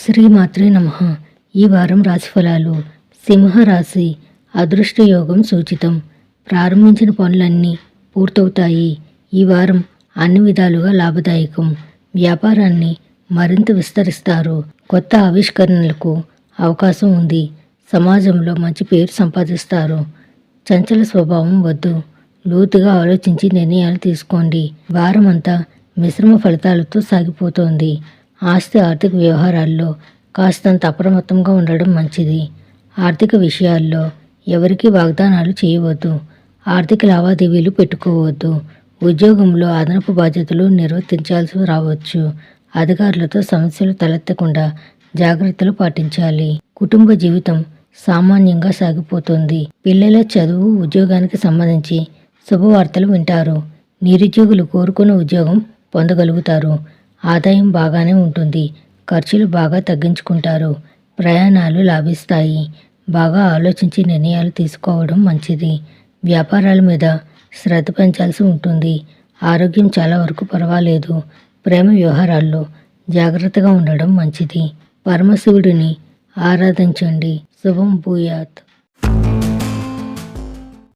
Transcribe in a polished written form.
శ్రీమాత్రే నమః. ఈ వారం రాశిఫలాలు. సింహరాశి. అదృష్ట యోగం సూచితం. ప్రారంభించిన పనులన్నీ పూర్తవుతాయి. ఈ వారం అన్ని విధాలుగా లాభదాయకం. వ్యాపారాన్ని మరింత విస్తరిస్తారు. కొత్త ఆవిష్కరణలకు అవకాశం ఉంది. సమాజంలో మంచి పేరు సంపాదిస్తారు. చంచల స్వభావం వద్దు. లోతుగా ఆలోచించి నిర్ణయాలు తీసుకోండి. వారమంతా మిశ్రమ ఫలితాలతో సాగిపోతోంది. ఆస్తి ఆర్థిక వ్యవహారాల్లో కాస్తంత అప్రమత్తంగా ఉండడం మంచిది. ఆర్థిక విషయాల్లో ఎవరికీ వాగ్దానాలు చేయవద్దు. ఆర్థిక లావాదేవీలు పెట్టుకోవద్దు. ఉద్యోగంలో అదనపు బాధ్యతలు నిర్వర్తించాల్సి రావచ్చు. అధికారులతో సమస్యలు తలెత్తకుండా జాగ్రత్తలు పాటించాలి. కుటుంబ జీవితం సామాన్యంగా సాగిపోతుంది. పిల్లల చదువు, ఉద్యోగానికి సంబంధించి శుభవార్తలు వింటారు. నిరుద్యోగులు కోరుకున్న ఉద్యోగం పొందగలుగుతారు. ఆదాయం బాగానే ఉంటుంది. ఖర్చులు బాగా తగ్గించుకుంటారు. ప్రయాణాలు లాభిస్తాయి. బాగా ఆలోచించి నిర్ణయాలు తీసుకోవడం మంచిది. వ్యాపారాల మీద శ్రద్ధ పెంచాల్సి ఉంటుంది. ఆరోగ్యం చాలా వరకు పర్వాలేదు. ప్రేమ వ్యవహారాల్లో జాగ్రత్తగా ఉండడం మంచిది. పరమశివుడిని ఆరాధించండి. శుభం భూయాత్.